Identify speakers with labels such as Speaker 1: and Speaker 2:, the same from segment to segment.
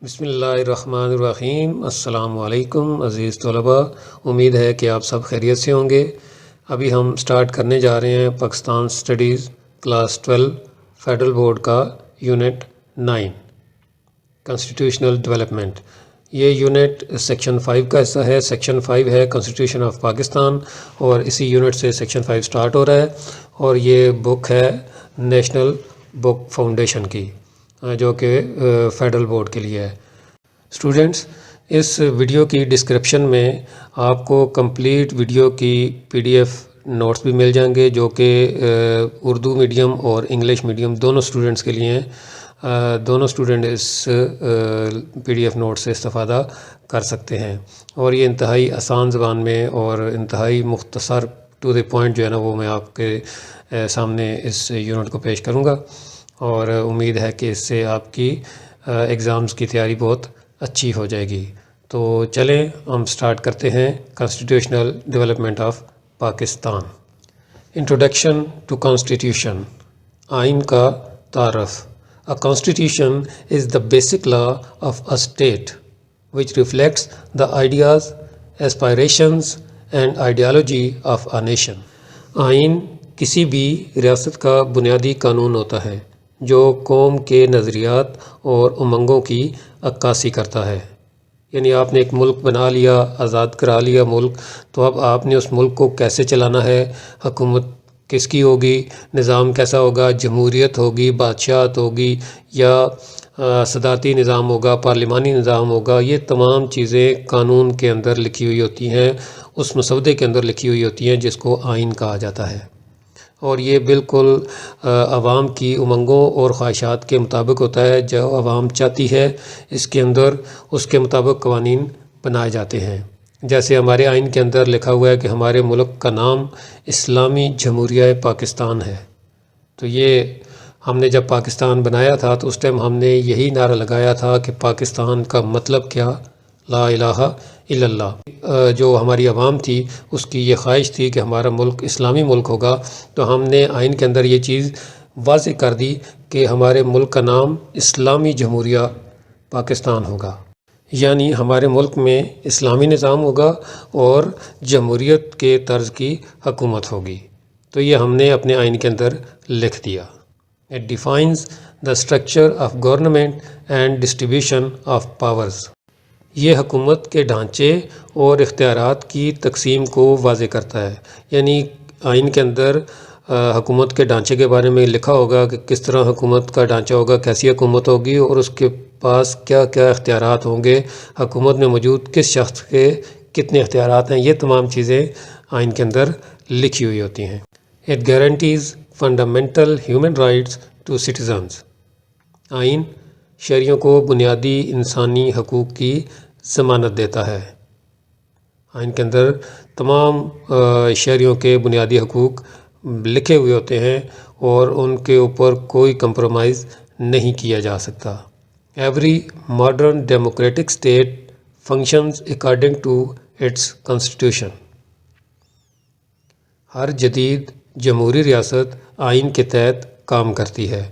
Speaker 1: بسم اللہ الرحمن الرحیم۔ السلام علیکم عزیز طلباء، امید ہے کہ آپ سب خیریت سے ہوں گے۔ ابھی ہم سٹارٹ کرنے جا رہے ہیں Pakistan studies class 12 federal board کا یونٹ 9 کانسٹیٹیوشنل ڈیولپمنٹ۔ یہ یونٹ سیکشن 5 کا حصہ ہے۔ سیکشن 5 ہے کانسٹیٹیوشن آف پاکستان، اور اسی یونٹ سے سیکشن 5 سٹارٹ ہو رہا ہے، اور یہ بک ہے نیشنل بک فاؤنڈیشن کی، جو کہ فیڈرل بورڈ کے لیے ہے۔ اسٹوڈنٹس، اس ویڈیو کی ڈسکرپشن میں آپ کو کمپلیٹ ویڈیو کی PDF نوٹس بھی مل جائیں گے، جو کہ اردو میڈیم اور انگلش میڈیم دونوں اسٹوڈنٹس کے لیے ہیں۔ دونوں اسٹوڈنٹ اس PDF نوٹ سے استفادہ کر سکتے ہیں، اور یہ انتہائی آسان زبان میں اور انتہائی مختصر ٹو دی پوائنٹ جو ہے نا، وہ میں آپ کے سامنے اس یونٹ کو پیش کروں گا، اور امید ہے کہ اس سے آپ کی ایگزامز کی تیاری بہت اچھی ہو جائے گی۔ تو چلیں ہم سٹارٹ کرتے ہیں constitutional development of Pakistan. Introduction to constitution. آئین کا تعارف۔ A constitution is the basic law of a state which reflects the ideas, aspirations and ideology of a nation. آئین کسی بھی ریاست کا بنیادی قانون ہوتا ہے جو قوم کے نظریات اور امنگوں کی عکاسی کرتا ہے۔ یعنی آپ نے ایک ملک بنا لیا، آزاد کرا لیا ملک، تو اب آپ نے اس ملک کو کیسے چلانا ہے، حکومت کس کی ہوگی، نظام کیسا ہوگا، جمہوریت ہوگی، بادشاہت ہوگی، یا صدارتی نظام ہوگا، پارلیمانی نظام ہوگا، یہ تمام چیزیں قانون کے اندر لکھی ہوئی ہوتی ہیں، اس مسودے کے اندر لکھی ہوئی ہوتی ہیں جس کو آئین کہا جاتا ہے، اور یہ بالکل عوام کی امنگوں اور خواہشات کے مطابق ہوتا ہے۔ جو عوام چاہتی ہے اس کے اندر اس کے مطابق قوانین بنائے جاتے ہیں۔ جیسے ہمارے آئین کے اندر لکھا ہوا ہے کہ ہمارے ملک کا نام اسلامی جمہوریہ پاکستان ہے، تو یہ ہم نے جب پاکستان بنایا تھا تو اس ٹائم ہم نے یہی نعرہ لگایا تھا کہ پاکستان کا مطلب کیا، لا الہ الا اللہ۔ جو ہماری عوام تھی اس کی یہ خواہش تھی کہ ہمارا ملک اسلامی ملک ہوگا، تو ہم نے آئین کے اندر یہ چیز واضح کر دی کہ ہمارے ملک کا نام اسلامی جمہوریہ پاکستان ہوگا، یعنی ہمارے ملک میں اسلامی نظام ہوگا اور جمہوریت کے طرز کی حکومت ہوگی۔ تو یہ ہم نے اپنے آئین کے اندر لکھ دیا۔ It defines the structure of government and distribution of powers. یہ حکومت کے ڈھانچے اور اختیارات کی تقسیم کو واضح کرتا ہے، یعنی آئین کے اندر حکومت کے ڈھانچے کے بارے میں لکھا ہوگا کہ کس طرح حکومت کا ڈھانچہ ہوگا، کیسی حکومت ہوگی، اور اس کے پاس کیا کیا اختیارات ہوں گے، حکومت میں موجود کس شخص کے کتنے اختیارات ہیں، یہ تمام چیزیں آئین کے اندر لکھی ہوئی ہوتی ہیں۔ It guarantees fundamental human rights to citizens. آئین شہریوں کو بنیادی انسانی حقوق کی ضمانت دیتا ہے۔ آئین کے اندر تمام شہریوں کے بنیادی حقوق لکھے ہوئے ہوتے ہیں، اور ان کے اوپر کوئی کمپرومائز نہیں کیا جا سکتا۔ Every modern democratic state functions according to its constitution. ہر جدید جمہوری ریاست آئین کے تحت کام کرتی ہے،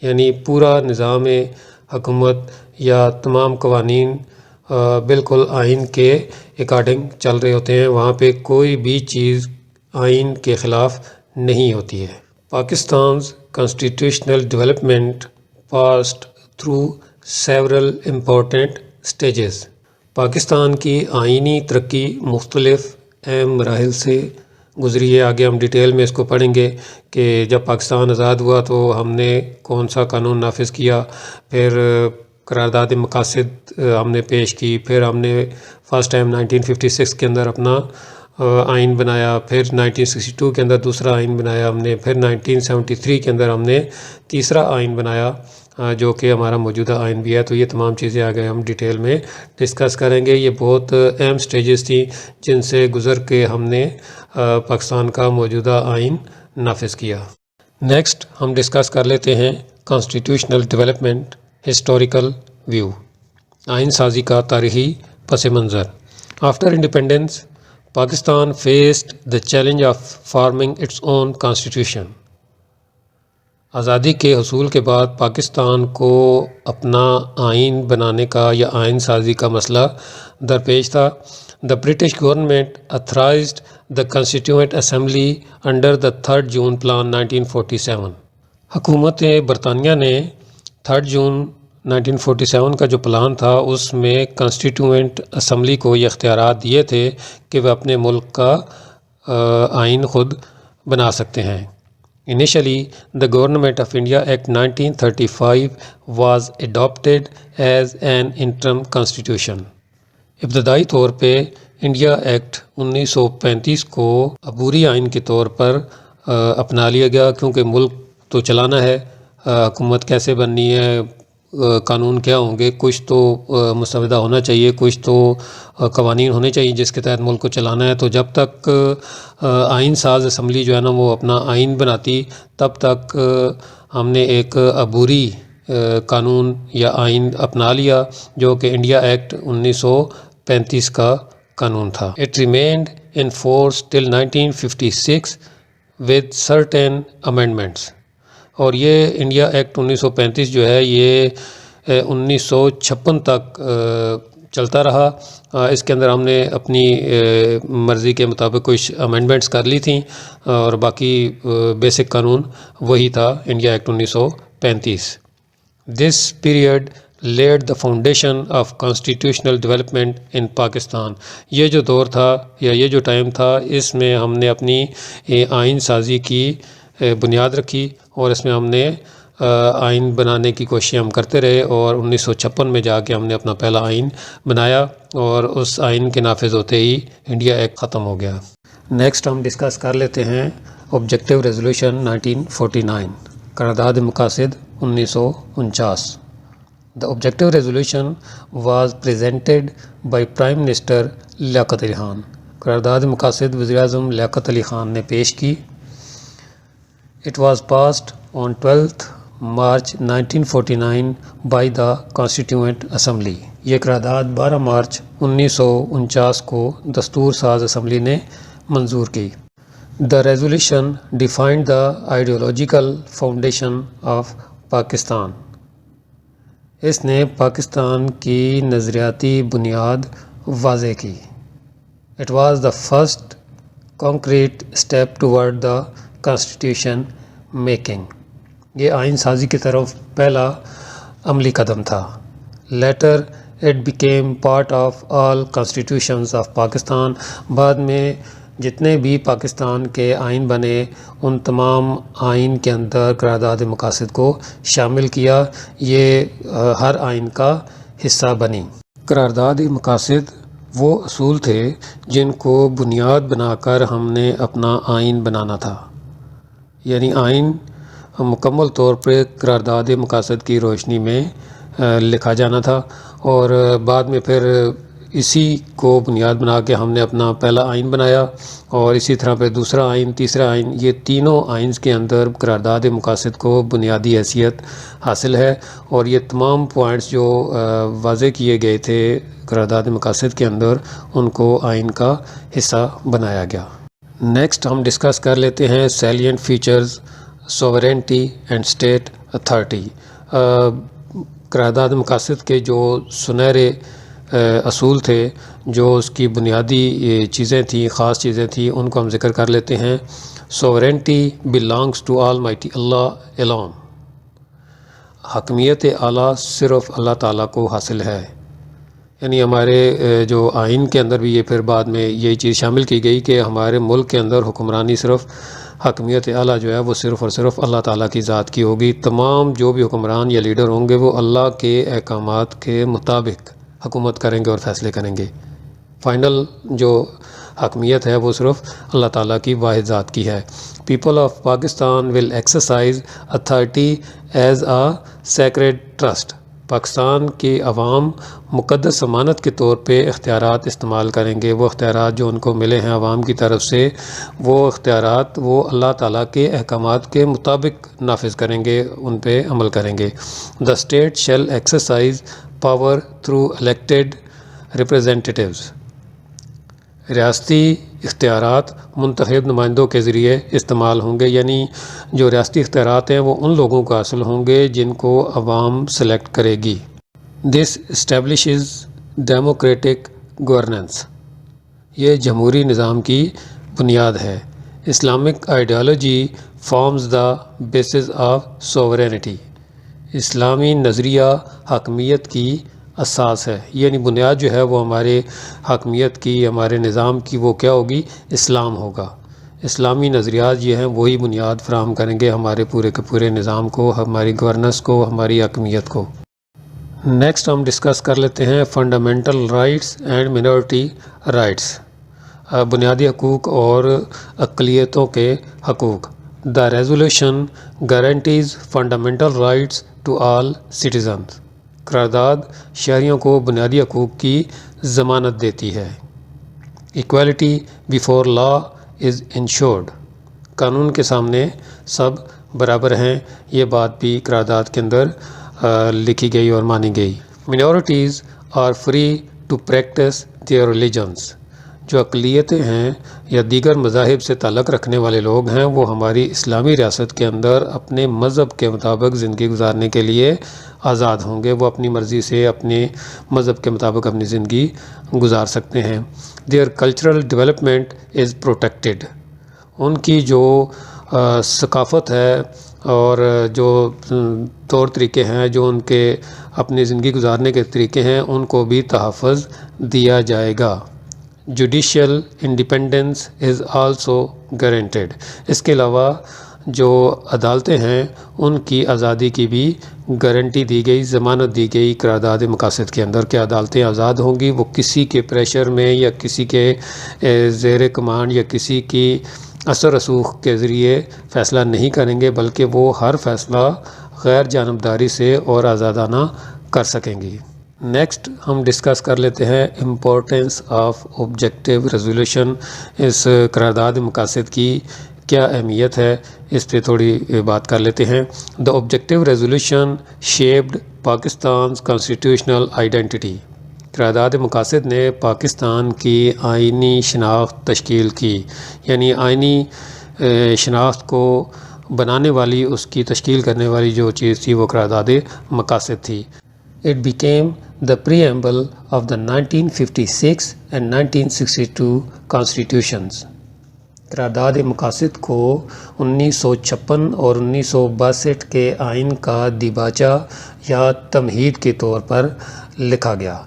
Speaker 1: یعنی پورا نظام حکومت یا تمام قوانین بالکل آئین کے اکارڈنگ چل رہے ہوتے ہیں، وہاں پہ کوئی بھی چیز آئین کے خلاف نہیں ہوتی ہے۔ پاکستان's constitutional development passed through several important stages. Pakistan کی آئینی ترقی مختلف اہم مراحل سے گزری ہے۔ آگے ہم ڈیٹیل میں اس کو پڑھیں گے کہ جب پاکستان آزاد ہوا تو ہم نے کون سا قانون نافذ کیا، پھر قرارداد مقاصد ہم نے پیش کی، پھر ہم نے فرسٹ ٹائم 1956 کے اندر اپنا آئین بنایا، پھر 1962 کے اندر دوسرا آئین بنایا ہم نے، پھر 1973 کے اندر ہم نے تیسرا آئین بنایا جو کہ ہمارا موجودہ آئین بھی ہے۔ تو یہ تمام چیزیں آگے ہم ڈیٹیل میں ڈسکس کریں گے۔ یہ بہت اہم سٹیجز تھیں جن سے گزر کے ہم نے پاکستان کا موجودہ آئین نافذ کیا۔ نیکسٹ ہم ڈسکس کر لیتے ہیں کانسٹیٹیوشنل ڈیولپمنٹ ہسٹوریکل ویو۔ آئین سازی کا تاریخی پس منظر۔ After independence Pakistan faced the challenge of forming its own constitution. آزادی کے حصول کے بعد پاکستان کو اپنا آئین بنانے کا یا آئین سازی کا مسئلہ درپیش تھا. The British government authorized the Constituent Assembly under the 3rd June Plan 1947. حکومت برطانیہ نے 3 جون 1947 کا جو پلان تھا اس میں کانسٹیٹیوئنٹ اسمبلی کو یہ اختیارات دیے تھے کہ وہ اپنے ملک کا آئین خود بنا سکتے ہیں. Initially, the Government of India Act 1935 was adopted as an interim constitution. ابتدائی طور پہ انڈیا ایکٹ 1935 کو عبوری آئین کے طور پر اپنا لیا گیا، کیونکہ ملک تو چلانا ہے، حکومت کیسے بننی ہے، قانون کیا ہوں گے، کچھ تو مسودہ ہونا چاہیے، کچھ تو قوانین ہونے چاہیے جس کے تحت ملک کو چلانا ہے. تو جب تک آئین ساز اسمبلی جو ہے نا وہ اپنا آئین بناتی، تب تک ہم نے ایک عبوری قانون یا آئین اپنا لیا جو کہ انڈیا ایکٹ 1935 کا قانون تھا. It remained in force till 1956 with certain amendments. اور یہ انڈیا ایکٹ 1935 جو ہے یہ 1956 تک چلتا رہا. اس کے اندر ہم نے اپنی مرضی کے مطابق کچھ امینڈمنٹس کر لی تھیں اور باقی بیسک قانون وہی تھا India act 1935. This period laid the foundation of constitutional development in Pakistan. یہ جو دور تھا یا یہ جو ٹائم تھا اس میں ہم نے اپنی آئین سازی کی بنیاد رکھی اور اس میں ہم نے آئین بنانے کی کوشش ہم کرتے رہے اور 1956 میں جا کے ہم نے اپنا پہلا آئین بنایا اور اس آئین کے نافذ ہوتے ہی انڈیا ایکٹ ختم ہو گیا. نیکسٹ ہم ڈسکس کر لیتے ہیں آبجیکٹیو ریزولوشن 1949، قرارداد مقاصد 1949. The objective resolution was presented by Prime Minister Liaquat Ali Khan. قرارداد مقاصد وزیر اعظم لیاقت علی خان نے پیش کی. It was passed on 12th March 1949 by the Constituent Assembly. یہ قرارداد 12 مارچ 1949 کو دستور ساز اسمبلی نے منظور کی. The resolution defined the ideological foundation of Pakistan. اس نے پاکستان کی نظریاتی بنیاد واضح کی. It was the first concrete step toward the constitution making. یہ آئین سازی کی طرف پہلا عملی قدم تھا. Later it became part of all constitutions of Pakistan. بعد میں جتنے بھی پاکستان کے آئین بنے ان تمام آئین کے اندر قرارداد مقاصد کو شامل کیا. یہ ہر آئین کا حصہ بنی. قرارداد مقاصد وہ اصول تھے جن کو بنیاد بنا کر ہم نے اپنا آئین بنانا تھا. یعنی آئین مکمل طور پہ قرارداد مقاصد کی روشنی میں لکھا جانا تھا اور بعد میں پھر اسی کو بنیاد بنا کے ہم نے اپنا پہلا آئین بنایا اور اسی طرح پہ دوسرا آئین، تیسرا آئین. یہ تینوں آئینز کے اندر قرارداد مقاصد کو بنیادی حیثیت حاصل ہے اور یہ تمام پوائنٹس جو واضح کیے گئے تھے قرارداد مقاصد کے اندر ان کو آئین کا حصہ بنایا گیا. نیکسٹ ہم ڈسکس کر لیتے ہیں salient features sovereignty and state authority. قرارداد مقاصد کے جو سنہرے اصول تھے، جو اس کی بنیادی چیزیں تھیں، خاص چیزیں تھیں، ان کو ہم ذکر کر لیتے ہیں. Sovereignty belongs to almighty Allah alone. حکمیت اعلیٰ صرف اللہ تعالیٰ کو حاصل ہے. یعنی ہمارے جو آئین کے اندر بھی یہ پھر بعد میں یہی چیز شامل کی گئی کہ ہمارے ملک کے اندر حکمرانی صرف حکمیت اعلیٰ جو ہے وہ صرف اور صرف اللہ تعالیٰ کی ذات کی ہوگی. تمام جو بھی حکمران یا لیڈر ہوں گے وہ اللہ کے احکامات کے مطابق حکومت کریں گے اور فیصلے کریں گے. فائنل جو حکمیت ہے وہ صرف اللہ تعالیٰ کی واحد ذات کی ہے. People of Pakistan will exercise authority as a سیکریڈ trust. Pakistan کی عوام مقدس ضمانت کے طور پہ اختیارات استعمال کریں گے. وہ اختیارات جو ان کو ملے ہیں عوام کی طرف سے، وہ اختیارات وہ اللہ تعالیٰ کے احکامات کے مطابق نافذ کریں گے، ان پہ عمل کریں گے. The state shall exercise power through elected representatives. ریاستی اختیارات منتخب نمائندوں کے ذریعے استعمال ہوں گے، یعنی جو ریاستی اختیارات ہیں وہ ان لوگوں کو حاصل ہوں گے جن کو عوام سلیکٹ کرے گی۔ دس اسٹیبلشز ڈیموکریٹک گورننس، یہ جمہوری نظام کی بنیاد ہے۔ Islamic ideology forms the basis of sovereignty, اسلامی نظریہ حاکمیت کی اساس ہے، یعنی بنیاد جو ہے وہ ہمارے حاکمیت کی، ہمارے نظام کی، وہ کیا ہوگی؟ اسلام ہوگا۔ اسلامی نظریات یہ ہیں وہی بنیاد فراہم کریں گے ہمارے پورے کے پورے نظام کو، ہماری گورننس کو، ہماری حاکمیت کو۔ نیکسٹ ہم ڈسکس کر لیتے ہیں fundamental rights and minority rights, بنیادی حقوق اور اقلیتوں کے حقوق۔ The resolution guarantees fundamental rights to all citizens, قرارداد شہریوں کو بنیادی حقوق کی ضمانت دیتی ہے۔ Equality before law is ensured, قانون کے سامنے سب برابر ہیں، یہ بات بھی قرارداد کے اندر لکھی گئی اور مانی گئی۔ Minorities are free to practise their religions, جو اقلیتیں ہیں یا دیگر مذاہب سے تعلق رکھنے والے لوگ ہیں وہ ہماری اسلامی ریاست کے اندر اپنے مذہب کے مطابق زندگی گزارنے کے لیے آزاد ہوں گے، وہ اپنی مرضی سے اپنے مذہب کے مطابق اپنی زندگی گزار سکتے ہیں۔ Their cultural development is protected, ان کی جو ثقافت ہے اور جو طور طریقے ہیں، جو ان کے اپنی زندگی گزارنے کے طریقے ہیں، ان کو بھی تحفظ دیا جائے گا۔ Judicial independence is also guaranteed, اس کے علاوہ جو عدالتیں ہیں ان کی آزادی کی بھی گارنٹی دی گئی، ضمانت دی گئی قرارداد مقاصد کے اندر کہ عدالتیں آزاد ہوں گی، وہ کسی کے پریشر میں یا کسی کے زیر کمانڈ یا کسی کی اثر رسوخ کے ذریعے فیصلہ نہیں کریں گے، بلکہ وہ ہر فیصلہ غیر جانبداری سے اور آزادانہ کر سکیں گی۔ نیکسٹ ہم ڈسکس کر لیتے ہیں امپورٹنس آف آبجیکٹیو ریزولوشن، اس قرارداد مقاصد کی کیا اہمیت ہے، اس پہ تھوڑی بات کر لیتے ہیں۔ The objective resolution shaped Pakistan's constitutional identity, قرارداد مقاصد نے پاکستان کی آئینی شناخت تشکیل کی، یعنی آئینی شناخت کو بنانے والی، اس کی تشکیل کرنے والی جو چیز تھی وہ قرارداد مقاصد تھی۔ It became the preamble of the 1956 and 1962 constitutions. قرارداد مقاصد کو 1956 اور 1962 کے آئین کا دیباچہ یا تمہید کے طور پر لکھا گیا،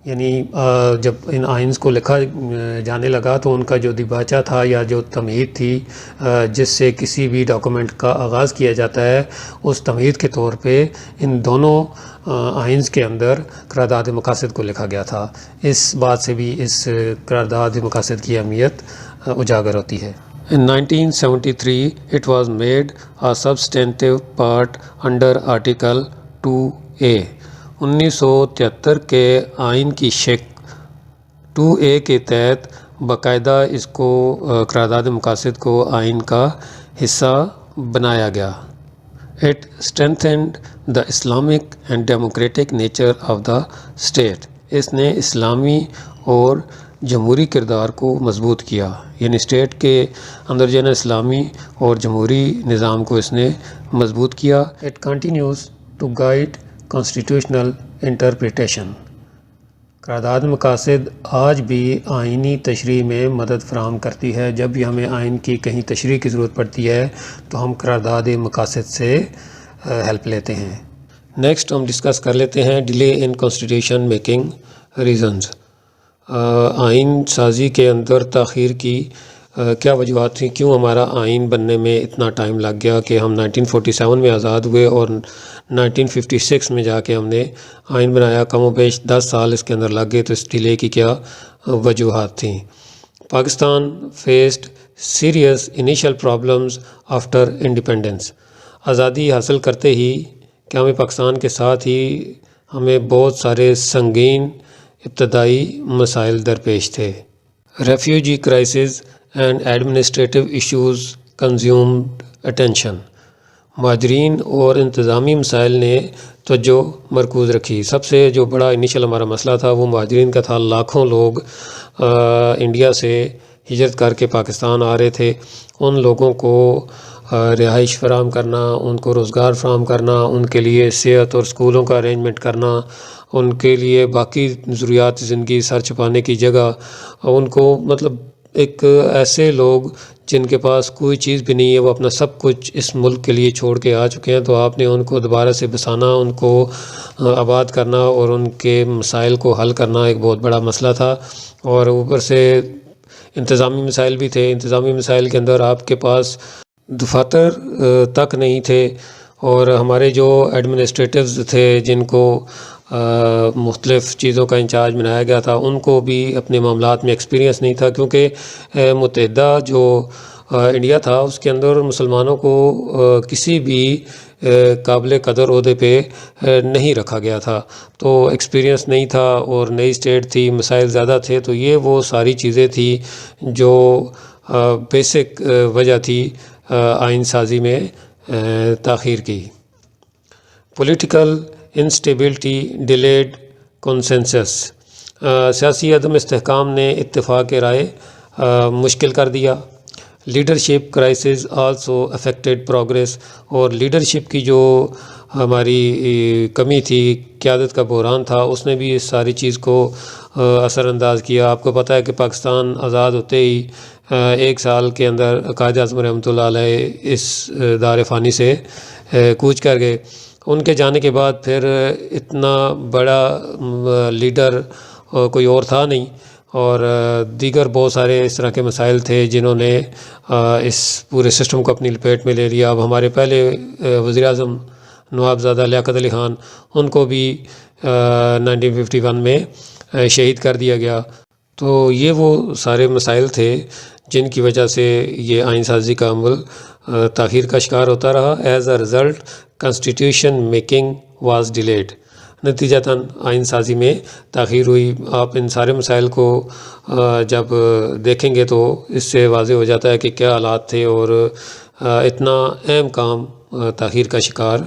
Speaker 1: یعنی جب ان آئینز کو لکھا جانے لگا تو ان کا جو دیباچہ تھا یا جو تمہید تھی جس سے کسی بھی ڈاکومنٹ کا آغاز کیا جاتا ہے، اس تمہید کے طور پہ ان دونوں آئینز کے اندر قرارداد مقاصد کو لکھا گیا تھا۔ اس بات سے بھی اس قرارداد مقاصد کی اہمیت اجاگر ہوتی ہے۔ In 1973 it was made a substantive part under Article 2A، 1973 کے آئین کی شق 2A کے تحت باقاعدہ اس کو قرارداد مقاصد کو آئین کا حصہ بنایا گیا۔ It strengthened the Islamic and democratic nature of the state، اس نے اسلامی اور جمہوری کردار کو مضبوط کیا، یعنی اسٹیٹ کے اندر جو ہے نا اسلامی اور جمہوری نظام کو اس نے مضبوط کیا۔ It continues to guide constitutional interpretation، قرارداد مقاصد آج بھی آئینی تشریح میں مدد فراہم کرتی ہے۔ جب بھی ہمیں آئین کی کہیں تشریح کی ضرورت پڑتی ہے تو ہم قرارداد مقاصد سے ہیلپ لیتے ہیں۔ نیکسٹ ہم ڈسکس کر لیتے ہیں delay in constitution making reasons, آئین سازی کے اندر تاخیر کی کیا وجوہات تھیں، کیوں ہمارا آئین بننے میں اتنا ٹائم لگ گیا کہ ہم 1947 میں آزاد ہوئے اور 1956 میں جا کے ہم نے آئین بنایا، کم و بیش 10 سال اس کے اندر لگ گئے، تو اس ڈیلے کی کیا وجوہات تھیں۔ Pakistan faced serious initial problems after independence, آزادی حاصل کرتے ہی کیا ہمیں پاکستان کے ساتھ ہی ہمیں بہت سارے سنگین ابتدائی مسائل درپیش تھے۔ Refugee crisis and administrative issues consumed attention, مہاجرین اور انتظامی مسائل نے توجہ مرکوز رکھی۔ سب سے جو بڑا انیشل ہمارا مسئلہ تھا وہ مہاجرین کا تھا، لاکھوں لوگ انڈیا سے ہجرت کر کے پاکستان آ رہے تھے، ان لوگوں کو رہائش فراہم کرنا، ان کو روزگار فراہم کرنا، ان کے لیے صحت اور اسکولوں کا ارینجمنٹ کرنا، ان کے لیے باقی ضروریات زندگی سر چھپانے کی جگہ، ان کو مطلب ایک ایسے لوگ جن کے پاس کوئی چیز بھی نہیں ہے، وہ اپنا سب کچھ اس ملک کے لیے چھوڑ کے آ چکے ہیں، تو آپ نے ان کو دوبارہ سے بسانا، ان کو آباد کرنا اور ان کے مسائل کو حل کرنا ایک بہت بڑا مسئلہ تھا۔ اور اوپر سے انتظامی مسائل بھی تھے۔ انتظامی مسائل کے اندر آپ کے پاس دفاتر تک نہیں تھے، اور ہمارے جو ایڈمنسٹریٹوز تھے جن کو مختلف چیزوں کا انچارج بنایا گیا تھا، ان کو بھی اپنے معاملات میں ایکسپیرینس نہیں تھا، کیونکہ متحدہ جو انڈیا تھا اس کے اندر مسلمانوں کو کسی بھی قابل قدر عہدے پہ نہیں رکھا گیا تھا، تو ایکسپیرینس نہیں تھا اور نئی اسٹیٹ تھی، مسائل زیادہ تھے، تو یہ وہ ساری چیزیں تھیں جو بیسک وجہ تھی آئین سازی میں تاخیر کی۔ پولیٹیکل انسٹیبلٹی ڈیلیڈ کنسنسس، سیاسی عدم استحکام نے اتفاق رائے مشکل کر دیا۔ Leadership crisis also affected progress, اور لیڈرشپ کی جو ہماری کمی تھی، قیادت کا بحران تھا، اس نے بھی اس ساری چیز کو اثر انداز کیا۔ آپ کو پتہ ہے کہ پاکستان آزاد ہوتے ہی 1 سال کے اندر قائد اعظم رحمۃ اللہ علیہ اس دار فانی سے کوچ کر گئے۔ ان کے جانے کے بعد پھر اتنا بڑا لیڈر کوئی اور تھا نہیں، اور دیگر بہت سارے اس طرح کے مسائل تھے جنہوں نے اس پورے سسٹم کو اپنی لپیٹ میں لے لیا۔ اب ہمارے پہلے وزیر اعظم نواب زادہ لیاقت علی خان، ان کو بھی 1951 میں شہید کر دیا گیا۔ تو یہ وہ سارے مسائل تھے جن کی وجہ سے یہ آئین سازی کا عمل تاخیر کا شکار ہوتا رہا۔ As a result constitution making was delayed, نتیجتاً آئین سازی میں تاخیر ہوئی۔ آپ ان سارے مسائل کو جب دیکھیں گے تو اس سے واضح ہو جاتا ہے کہ کیا حالات تھے اور اتنا اہم کام تاخیر کا شکار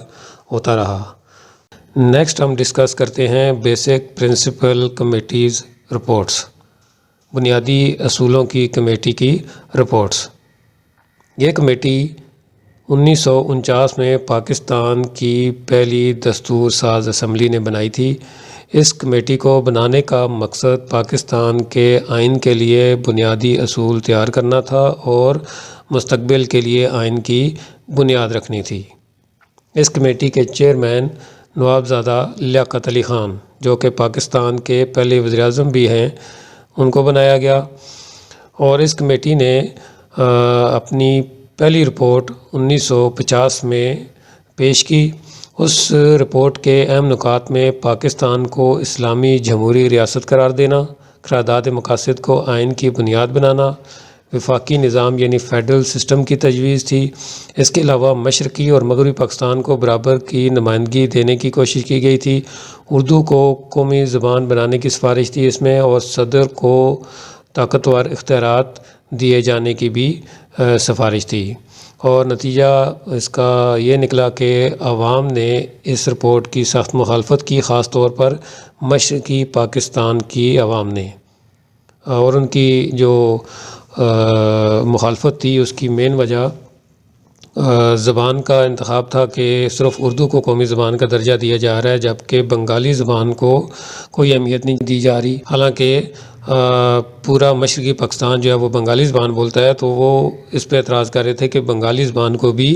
Speaker 1: ہوتا رہا۔ نیکسٹ ہم ڈسکس کرتے ہیں بیسک پرنسپل کمیٹیز رپورٹس، بنیادی اصولوں کی کمیٹی کی رپورٹس۔ یہ کمیٹی 1949 میں پاکستان کی پہلی دستور ساز اسمبلی نے بنائی تھی۔ اس کمیٹی کو بنانے کا مقصد پاکستان کے آئین کے لیے بنیادی اصول تیار کرنا تھا اور مستقبل کے لیے آئین کی بنیاد رکھنی تھی۔ اس کمیٹی کے چیئرمین نواب زادہ لیاقت علی خان، جو کہ پاکستان کے پہلے وزیر اعظم بھی ہیں، ان کو بنایا گیا، اور اس کمیٹی نے اپنی پہلی رپورٹ 1950 میں پیش کی۔ اس رپورٹ کے اہم نکات میں پاکستان کو اسلامی جمہوری ریاست قرار دینا، قرارداد مقاصد کو آئین کی بنیاد بنانا، وفاقی نظام یعنی فیڈرل سسٹم کی تجویز تھی۔ اس کے علاوہ مشرقی اور مغربی پاکستان کو برابر کی نمائندگی دینے کی کوشش کی گئی تھی۔ اردو کو قومی زبان بنانے کی سفارش تھی اس میں، اور صدر کو طاقتور اختیارات دیے جانے کی بھی سفارش تھی۔ اور نتیجہ اس کا یہ نکلا کہ عوام نے اس رپورٹ کی سخت مخالفت کی، خاص طور پر مشرقی پاکستان کی عوام نے، اور ان کی جو مخالفت تھی اس کی مین وجہ زبان کا انتخاب تھا کہ صرف اردو کو قومی زبان کا درجہ دیا جا رہا ہے، جبکہ بنگالی زبان کو کوئی اہمیت نہیں دی جا رہی۔ حالانکہ پورا مشرقی پاکستان جو ہے وہ بنگالی زبان بولتا ہے، تو وہ اس پہ اعتراض کر رہے تھے کہ بنگالی زبان کو بھی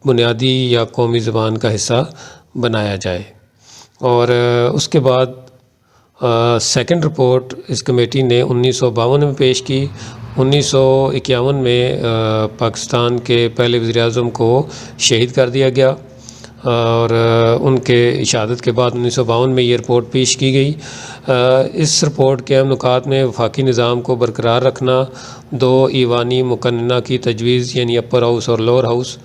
Speaker 1: بنیادی یا قومی زبان کا حصہ بنایا جائے۔ اور اس کے بعد سیکنڈ رپورٹ اس کمیٹی نے 1952 میں پیش کی۔ 1951 میں پاکستان کے پہلے وزیر اعظم کو شہید کر دیا گیا، اور ان کے شہادت کے بعد 1952 میں یہ رپورٹ پیش کی گئی۔ اس رپورٹ کے اہم نکات میں وفاقی نظام کو برقرار رکھنا، 2 ایوانی مقننہ کی تجویز یعنی اپر ہاؤس اور لوور ہاؤس،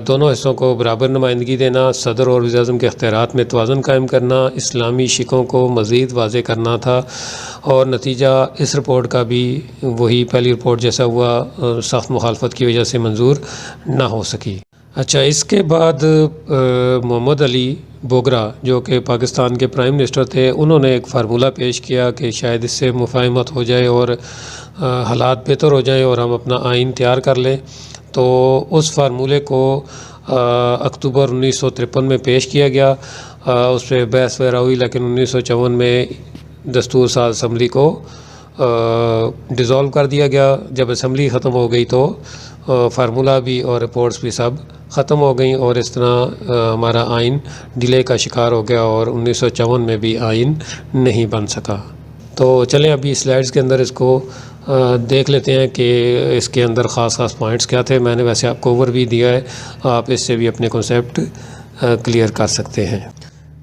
Speaker 1: دونوں حصوں کو برابر نمائندگی دینا، صدر اور وزیر اعظم کے اختیارات میں توازن قائم کرنا، اسلامی شقوں کو مزید واضح کرنا تھا۔ اور نتیجہ اس رپورٹ کا بھی وہی پہلی رپورٹ جیسا ہوا، سخت مخالفت کی وجہ سے منظور نہ ہو سکی۔ اچھا، اس کے بعد محمد علی بوگرا جو کہ پاکستان کے پرائم منسٹر تھے، انہوں نے ایک فارمولہ پیش کیا کہ شاید اس سے مفاہمت ہو جائے اور حالات بہتر ہو جائیں اور ہم اپنا آئین تیار کر لیں، تو اس فارمولے کو اکتوبر 1953 میں پیش کیا گیا. اس پہ بحث وغیرہ ہوئی، لیکن 1954 میں دستور ساز اسمبلی کو ڈیزالو کر دیا گیا. جب اسمبلی ختم ہو گئی تو فارمولہ بھی اور رپورٹس بھی سب ختم ہو گئیں، اور اس طرح ہمارا آئین ڈیلے کا شکار ہو گیا اور 1954 میں بھی آئین نہیں بن سکا. تو چلیں ابھی سلائڈز کے اندر اس کو دیکھ لیتے ہیں کہ اس کے اندر خاص پوائنٹس کیا تھے. میں نے ویسے آپ کو اوور بھی دیا ہے، آپ اس سے بھی اپنے کنسیپٹ کلیئر کر سکتے ہیں.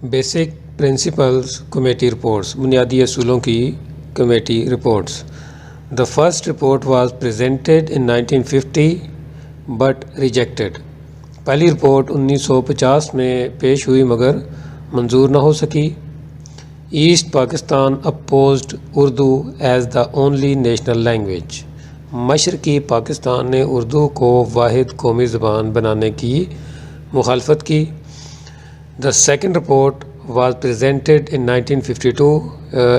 Speaker 1: بیسک پرنسپلز کمیٹی رپورٹس، بنیادی اصولوں کی committee reports. The first report was presented in 1950 but rejected. پہلی رپورٹ 1950 میں پیش ہوئی مگر منظور نہ ہو سکی. East Pakistan opposed Urdu as the only national language. مشرقی پاکستان نے اردو کو واحد قومی زبان بنانے کی مخالفت کی. The second report was presented in 1952.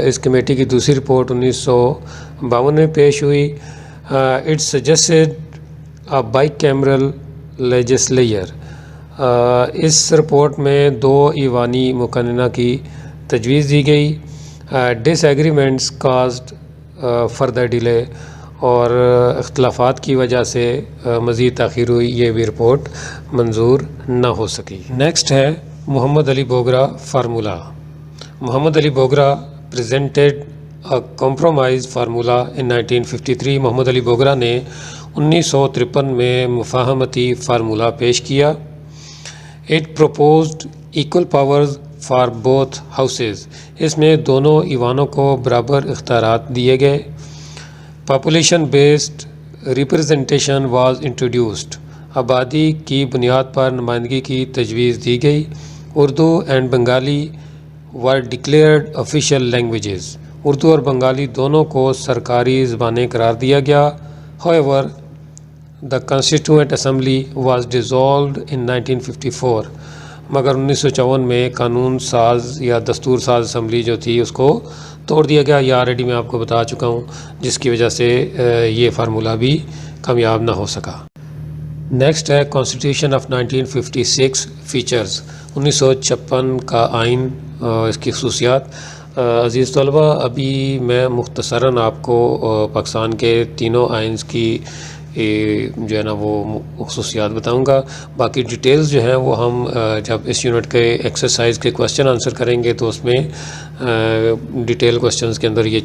Speaker 1: اس کمیٹی کی دوسری رپورٹ 1952 میں پیش ہوئی. It suggested a bicameral legislature. اس رپورٹ میں 2 ایوانی مقننہ کی تجویز دی گئی. Disagreements caused further delay. اور اختلافات کی وجہ سے مزید تاخیر ہوئی، یہ بھی رپورٹ منظور نہ ہو سکی. نیکسٹ ہے Muhammad Ali Bogra formula. Muhammad Ali Bogra presented a compromise formula in 1953. Muhammad Ali Bogra نے 1953 میں مفاہمتی فارمولہ پیش کیا. It proposed equal powers for both houses. اس میں دونوں ایوانوں کو برابر اختیارات دیے گئے. Population based representation was introduced. آبادی کی بنیاد پر نمائندگی کی تجویز دی گئی. Urdu and Bengali were declared official languages. Urdu اور بنگالی دونوں کو سرکاری زبانیں قرار دیا گیا. However, the Constituent Assembly was dissolved in 1954. مگر 1954 میں قانون ساز یا دستور ساز اسمبلی جو تھی اس کو توڑ دیا گیا. یہ آلریڈی میں آپ کو بتا چکا ہوں، جس کی وجہ سے یہ فارمولہ بھی کامیاب نہ ہو سکا. نیکسٹ ہے کانسٹیٹیوشن آف 1956 فیچرز. 1956 کا آئین، اس کی خصوصیات. عزیز طلبہ، ابھی میں مختصراً آپ کو پاکستان کے تینوں آئینز کی جو ہے نا وہ خصوصیات بتاؤں گا. باقی ڈیٹیلز جو ہیں وہ ہم جب اس یونٹ کے ایکسرسائز کے کوسچن آنسر کریں گے تو اس میں ڈیٹیل کوسچنز کے اندر یہ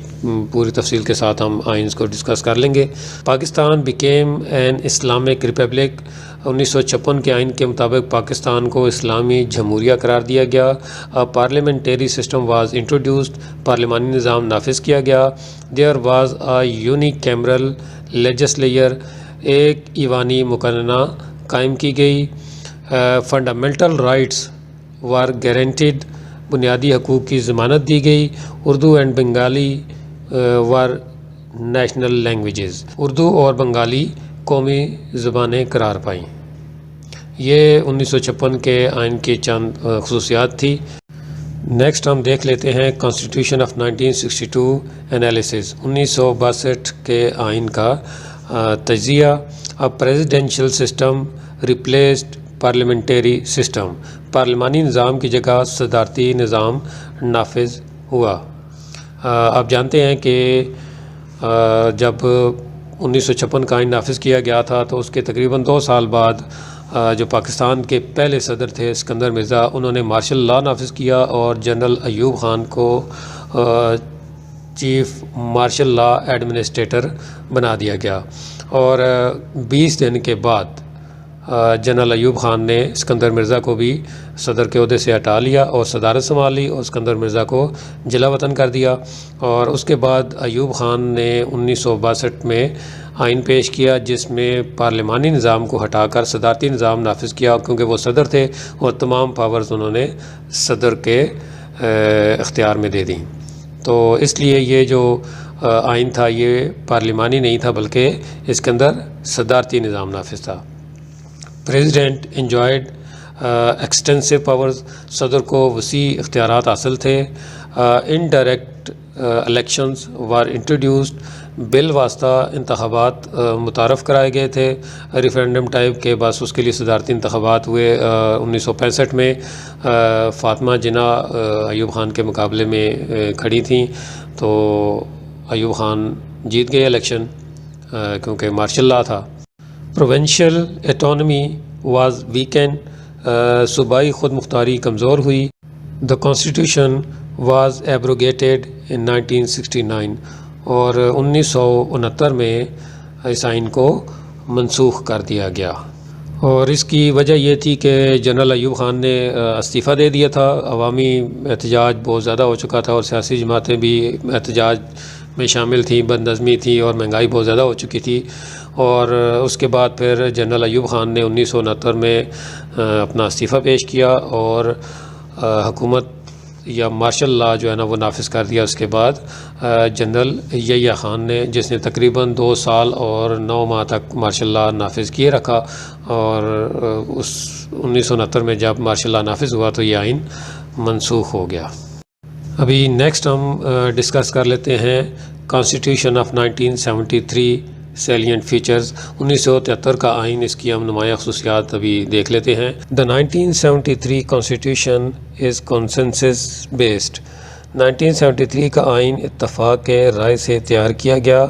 Speaker 1: پوری تفصیل کے ساتھ ہم آئینز کو ڈسکس کر لیں گے. Pakistan became an Islamic republic. 1956 کے آئین کے مطابق پاکستان کو اسلامی جمہوریہ قرار دیا گیا. Parliamentary system was introduced. پارلیمانی نظام نافذ کیا گیا. There was a unicameral legislature. ایک ایوانی مقننہ قائم کی گئی. Fundamental rights were guaranteed. بنیادی حقوق کی ضمانت دی گئی. Urdu and Bengali were national languages. Urdu اور بنگالی قومی زبانیں قرار پائیں. یہ 1956 کے آئین کی چند خصوصیات تھی. نیکسٹ ہم دیکھ لیتے ہیں کانسٹیٹیوشن آف 1962 انالیسز. 1962 کے آئین کا تجزیہ. Presidential system replaced parliamentary system. پارلیمانی نظام کی جگہ صدارتی نظام نافذ ہوا. آپ جانتے ہیں کہ جب 1956 کا آئین نافذ کیا گیا تھا تو اس کے تقریباً 2 سال بعد جو پاکستان کے پہلے صدر تھے اسکندر مرزا، انہوں نے مارشل لا نافذ کیا اور جنرل ایوب خان کو چیف مارشل لا ایڈمنسٹریٹر بنا دیا گیا. اور 20 دن کے بعد جنرل ایوب خان نے اسکندر مرزا کو بھی صدر کے عہدے سے ہٹا لیا اور صدارت سنبھال لی اور اسکندر مرزا کو جلا وطن کر دیا. اور اس کے بعد ایوب خان نے 1962 میں آئین پیش کیا جس میں پارلیمانی نظام کو ہٹا کر صدارتی نظام نافذ کیا، کیونکہ وہ صدر تھے اور تمام پاورز انہوں نے صدر کے اختیار میں دے دیں. تو اس لیے یہ جو آئین تھا یہ پارلیمانی نہیں تھا بلکہ اس کے اندر صدارتی نظام نافذ تھا. President enjoyed extensive powers. صدر کو وسیع اختیارات حاصل تھے. انڈائریکٹ الیکشنز وار انٹروڈیوسڈ. بالواسطہ انتخابات متعارف کرائے گئے تھے ریفرینڈم ٹائپ کے، بس اس کے لیے صدارتی انتخابات ہوئے 1965 میں۔ فاطمہ جناح ایوب خان کے مقابلے میں کھڑی تھیں، تو ایوب خان جیت گئے الیکشن کیونکہ مارشل لا تھا۔ پروونشل اٹانومی واز ویکینڈ، صوبائی خود مختاری کمزور ہوئی۔ دا کانسٹیٹیوشن واز ایبروگیٹڈ ان 1969، اور 1969 میں اس آئین کو منسوخ کر دیا گیا، اور اس کی وجہ یہ تھی کہ جنرل ایوب خان نے استعفیٰ دے دیا تھا۔ عوامی احتجاج بہت زیادہ ہو چکا تھا اور سیاسی جماعتیں بھی احتجاج میں شامل تھیں، بد نظمی تھی اور مہنگائی بہت زیادہ ہو چکی تھی، اور اس کے بعد پھر جنرل ایوب خان نے 1969 میں اپنا استعفیٰ پیش کیا اور حکومت یا مارشل لا جو ہے نا وہ نافذ کر دیا۔ اس کے بعد جنرل یحییٰ خان نے، جس نے تقریباً 2 سال اور 9 ماہ تک مارشل لا نافذ کیے رکھا، اور اس 1969 میں جب مارشل لا نافذ ہوا تو یہ آئین منسوخ ہو گیا۔ ابھی نیکسٹ ہم ڈسکس کر لیتے ہیں کانسٹیٹیوشن آف 1973 سیلینٹ فیچرز۔ 1973 کا آئین، اس کی ہم نمایاں خصوصیات ابھی دیکھ لیتے ہیں۔ The 1973 constitution is consensus based. 1973 کا آئین اتفاق رائے سے تیار کیا گیا۔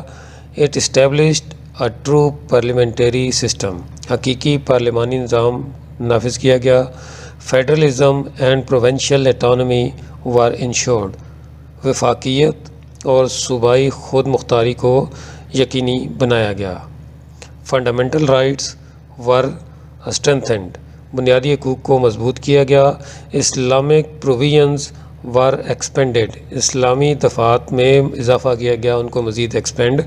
Speaker 1: It established a true parliamentary system. حقیقی پارلیمانی نظام نافذ کیا گیا۔ Federalism and provincial autonomy were ensured. وفاقیت اور صوبائی خود مختاری کو یقینی بنایا گیا۔ Fundamental rights were strengthened. بنیادی حقوق کو مضبوط کیا گیا۔ Islamic provisions were expanded. اسلامی دفعات میں اضافہ کیا گیا، ان کو مزید ایکسپینڈ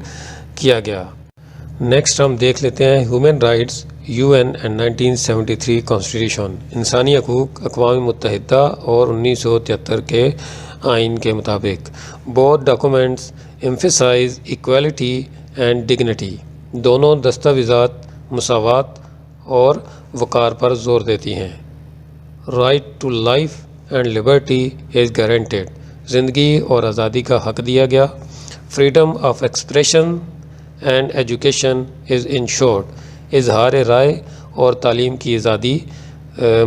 Speaker 1: کیا گیا۔ نیکسٹ ہم دیکھ لیتے ہیں human rights U N and 1973 constitution. انسانی حقوق اقوام متحدہ اور 1973 کے آئین کے مطابق۔ Both documents emphasise equality and dignity. دونوں دستاویزات مساوات اور وقار پر زور دیتی ہیں۔ Right to life and liberty is guaranteed. زندگی اور آزادی کا حق دیا گیا۔ Freedom of expression and education is ensured. اظہار رائے اور تعلیم کی آزادی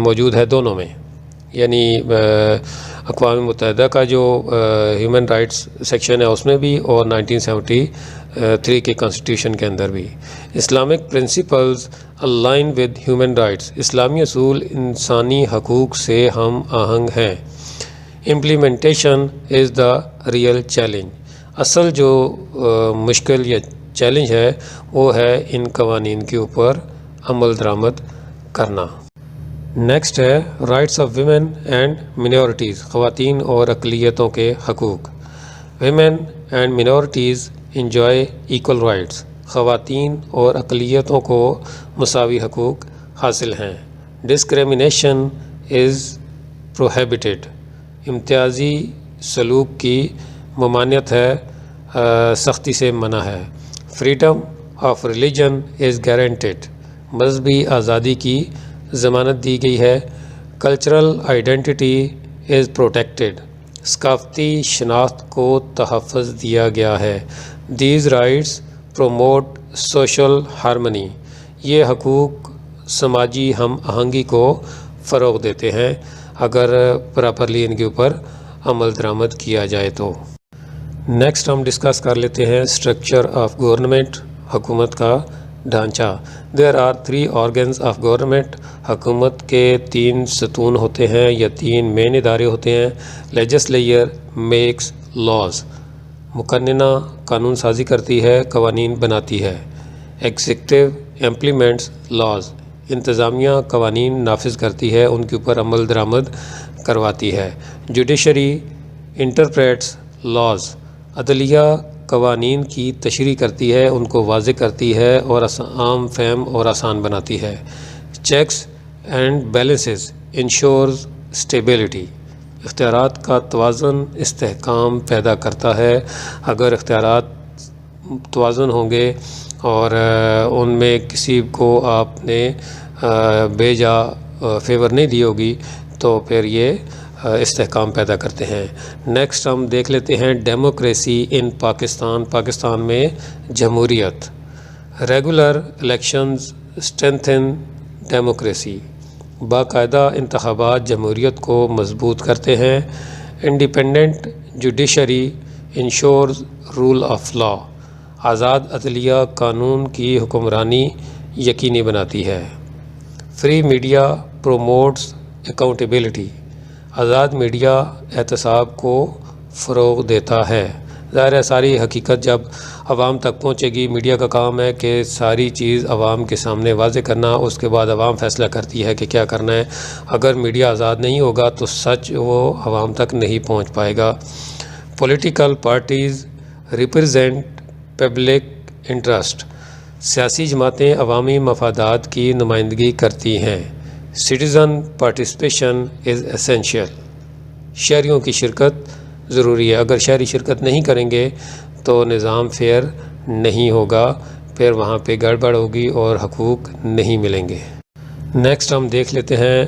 Speaker 1: موجود ہے دونوں میں، یعنی اقوام متحدہ کا جو ہیومن رائٹس سیکشن ہے اس میں بھی، اور 1973 کے کانسٹیٹیوشن کے اندر بھی۔ Islamic principles align with human rights. اسلامی اصول انسانی حقوق سے ہم آہنگ ہیں۔ Implementation is the real challenge. اصل جو مشکل یا چیلنج ہے وہ ہے ان قوانین کے اوپر عمل درآمد کرنا۔ نیکسٹ ہے rights of women and minorities. خواتین اور اقلیتوں کے حقوق۔ Women and minorities enjoy equal rights. خواتین اور اقلیتوں کو مساوی حقوق حاصل ہیں۔ ڈسکریمنیشن از پروہیبٹڈ۔ امتیازی سلوک کی ممانعت ہے، سختی سے منع ہے۔ Freedom of religion is guaranteed. مذہبی آزادی کی ضمانت دی گئی ہے۔ Cultural identity is protected. ثقافتی شناخت کو تحفظ دیا گیا ہے۔ These rights promote social harmony. یہ حقوق سماجی ہم آہنگی کو فروغ دیتے ہیں اگر پراپرلی ان کے اوپر عمل درآمد کیا جائے تو۔ نیکسٹ ہم ڈسکس کر لیتے ہیں اسٹرکچر آف گورنمنٹ۔ حکومت کا ڈھانچہ۔ There are 3 organs of government. حکومت کے 3 ستون ہوتے ہیں یا 3 مین ادارے ہوتے ہیں۔ Legislature Max laws. مقننہ قانون سازی کرتی ہے، قوانین بناتی ہے۔ Executive implements laws. انتظامیہ قوانین نافذ کرتی ہے، ان کے اوپر عمل درآمد کرواتی ہے۔ Judiciary interprets laws. عدلیہ قوانین کی تشریح کرتی ہے، ان کو واضح کرتی ہے اور عام فہم اور آسان بناتی ہے۔ Checks and balances ensures stability. اختیارات کا توازن استحکام پیدا کرتا ہے۔ اگر اختیارات توازن ہوں گے اور ان میں کسی کو آپ نے بے جا فیور نہیں دی ہوگی تو پھر یہ استحکام پیدا کرتے ہیں۔ نیکسٹ ہم دیکھ لیتے ہیں ڈیموکریسی ان پاکستان، پاکستان میں جمہوریت۔ ریگولر الیکشنز اسٹرینتھن ڈیموکریسی، باقاعدہ انتخابات جمہوریت کو مضبوط کرتے ہیں۔ Independent judiciary ensures rule of law, آزاد عدلیہ قانون کی حکمرانی یقینی بناتی ہے۔ فری میڈیا پروموٹس اکاؤنٹیبلٹی، آزاد میڈیا احتساب کو فروغ دیتا ہے۔ ظاہر ہے ساری حقیقت جب عوام تک پہنچے گی، میڈیا کا کام ہے کہ ساری چیز عوام کے سامنے واضح کرنا، اس کے بعد عوام فیصلہ کرتی ہے کہ کیا کرنا ہے۔ اگر میڈیا آزاد نہیں ہوگا تو سچ وہ عوام تک نہیں پہنچ پائے گا۔ Political parties represent public interest, سیاسی جماعتیں عوامی مفادات کی نمائندگی کرتی ہیں۔ سٹیزن پارٹیسپیشن از اسینشیل، شہریوں کی شرکت ضروری ہے۔ اگر شہری شرکت نہیں کریں گے تو نظام فیئر نہیں ہوگا، پھر وہاں پہ گڑبڑ ہوگی اور حقوق نہیں ملیں گے۔ نیکسٹ ہم دیکھ لیتے ہیں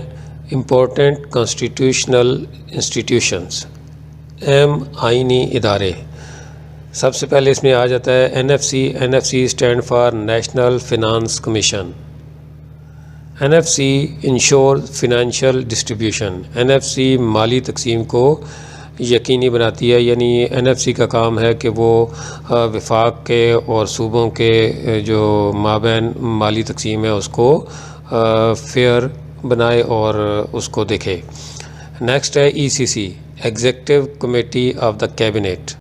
Speaker 1: امپورٹنٹ کانسٹیٹیوشنل انسٹیٹیوشنز، اہم آئینی ادارے۔ سب سے پہلے اس میں آ جاتا ہے N F C. N F C stand for national finance commission. N F C ensure financial distribution, N F C مالی تقسیم کو یقینی بناتی ہے، یعنی این ایف سی کا کام ہے کہ وہ وفاق کے اور صوبوں کے جو مابین مالی تقسیم ہے اس کو فیئر بنائے اور اس کو دیکھے۔ نیکسٹ ہے E C C, executive committee of the cabinet.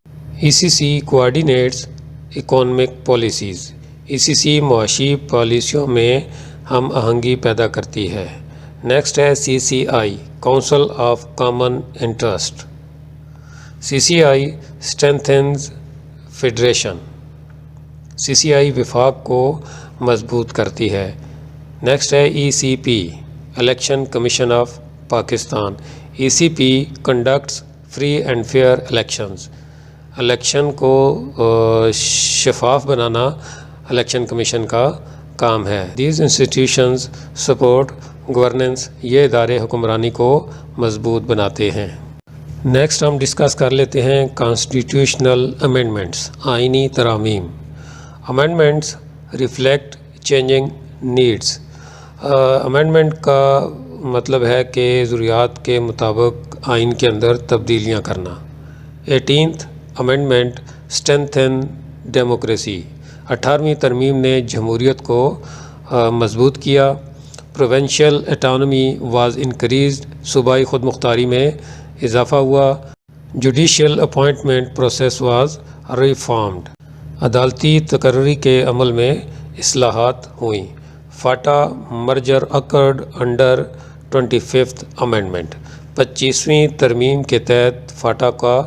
Speaker 1: E C C coordinates economic policies, E C C معاشی پالیسیوں میں ہم آہنگی پیدا کرتی ہے۔ نیکسٹ ہے C C I, council of common interest. C C I strengthens federation, C C I وفاق کو مضبوط کرتی ہے۔ نیکسٹ ہے E C P, election commission of Pakistan. E C P conducts free and fair elections, election کو شفاف بنانا election commission کا کام ہے۔ دیز انسٹیٹیوشنز سپورٹ گورننس، یہ ادارے حکمرانی کو مضبوط بناتے ہیں۔ نیکسٹ ہم ڈسکس کر لیتے ہیں کانسٹیٹیوشنل امینڈمنٹس، آئینی ترامیم۔ Amendments reflect changing needs, amendment کا مطلب ہے کہ ضروریات کے مطابق آئین کے اندر تبدیلیاں کرنا۔ 18th امینڈمنٹ اسٹرینتھن ڈیموکریسی، 18ویں ترمیم نے جمہوریت کو مضبوط کیا۔ پروونشل اٹانومی واز انکریزڈ، صوبائی خود مختاری میں اضافہ ہوا۔ Judicial appointment process was reformed, عدالتی تقرری کے عمل میں اصلاحات ہوئیں۔ FATA merger occurred under 25th amendment, 25ویں ترمیم کے تحت فاٹا کا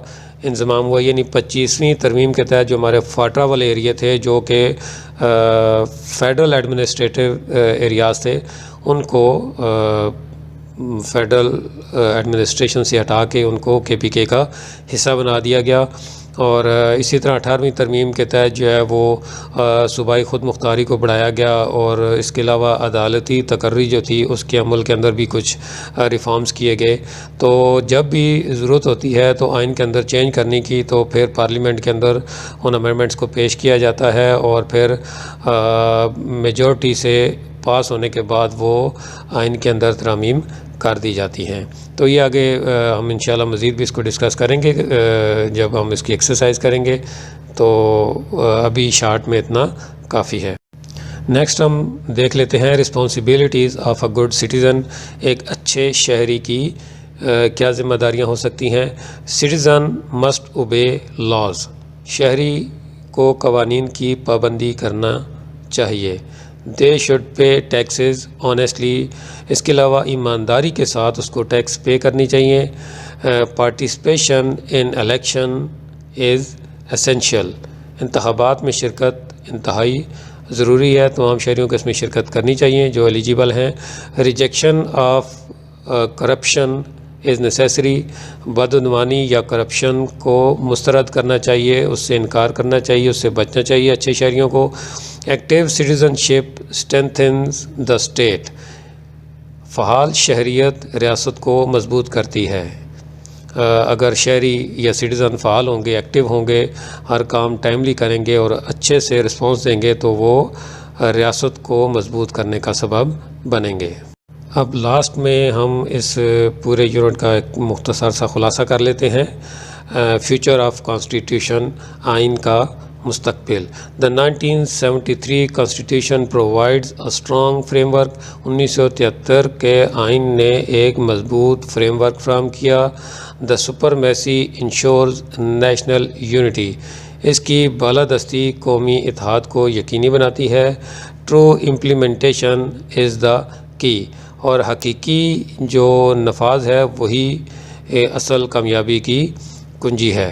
Speaker 1: انضمام ہوا، یعنی 25ویں ترمیم کے تحت جو ہمارے فاٹا والے ایریا تھے جو کہ فیڈرل ایڈمنسٹریٹو ایریاز تھے، ان کو فیڈرل ایڈمنسٹریشن سے ہٹا کے ان کو کے پی کے کا حصہ بنا دیا گیا۔ اور اسی طرح 18ویں ترمیم کے تحت جو ہے وہ صوبائی خود مختاری کو بڑھایا گیا، اور اس کے علاوہ عدالتی تقرری جو تھی اس کے عمل کے اندر بھی کچھ ریفارمز کیے گئے۔ تو جب بھی ضرورت ہوتی ہے تو آئین کے اندر چینج کرنے کی، تو پھر پارلیمنٹ کے اندر ان امینڈمنٹس کو پیش کیا جاتا ہے، اور پھر میجورٹی سے پاس ہونے کے بعد وہ آئین کے اندر ترامیم کر دی جاتی ہیں۔ تو یہ آگے ہم انشاءاللہ مزید بھی اس کو ڈسکس کریں گے جب ہم اس کی ایکسرسائز کریں گے، تو ابھی شارٹ میں اتنا کافی ہے۔ نیکسٹ ہم دیکھ لیتے ہیں responsibilities of a good citizen, ایک اچھے شہری کی کیا ذمہ داریاں ہو سکتی ہیں۔ سٹیزن مسٹ اوبے لاز، شہری کو قوانین کی پابندی کرنا چاہیے۔ They should pay taxes honestly, اس کے علاوہ ایمانداری کے ساتھ اس کو ٹیکس پے کرنی چاہیے۔ Participation in election is essential, انتخابات میں شرکت انتہائی ضروری ہے، تمام شہریوں کو اس میں شرکت کرنی چاہیے جو ایلیجیبل ہیں۔ Rejection of corruption is necessary, بدعنوانی یا کرپشن کو مسترد کرنا چاہیے، اس سے انکار کرنا چاہیے، اس سے بچنا چاہیے اچھے شہریوں کو۔ Active citizen ship strengthens the state, فعال شہریت ریاست کو مضبوط کرتی ہے۔ اگر شہری یا سٹیزن فعال ہوں گے، ایکٹیو ہوں گے، ہر کام ٹائملی کریں گے اور اچھے سے رسپانس دیں گے تو وہ ریاست کو مضبوط کرنے کا سبب بنیں گے۔ اب لاسٹ میں ہم اس پورے یونٹ کا ایک مختصر سا خلاصہ کر لیتے ہیں۔ فیوچر آف کانسٹیٹیوشن، آئین کا مستقبل۔ دا 1973 constitution provides a strong frame work. 1973 کے آئین نے ایک مضبوط فریم ورک فراہم کیا۔ دا سپرمیسی انشورز نیشنل یونٹی، اس کی بالادستی قومی اتحاد کو یقینی بناتی ہے۔ ٹرو امپلیمنٹیشن از دا کی، اور حقیقی جو نفاذ ہے وہی اصل کامیابی کی کنجی ہے۔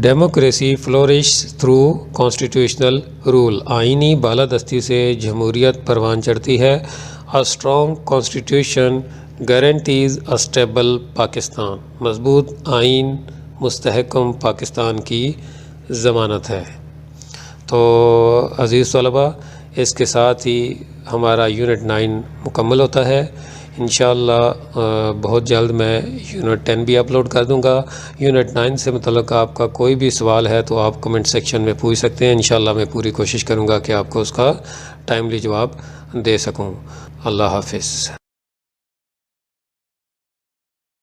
Speaker 1: Democracy flourish through constitutional rule, آئینی بالادستی سے جمہوریت پروان چڑھتی ہے۔ A strong constitution guarantees a stable Pakistan, مضبوط آئین مستحکم پاکستان کی ضمانت ہے۔ تو عزیز طلباء، اس کے ساتھ ہی ہمارا یونٹ 9 مکمل ہوتا ہے۔ انشاءاللہ بہت جلد میں یونٹ 10 بھی اپلوڈ کر دوں گا۔ یونٹ 9 سے متعلق آپ کا کوئی بھی سوال ہے تو آپ کمنٹ سیکشن میں پوچھ سکتے ہیں۔ انشاءاللہ میں پوری کوشش کروں گا کہ آپ کو اس کا ٹائملی جواب دے سکوں۔ اللہ حافظ۔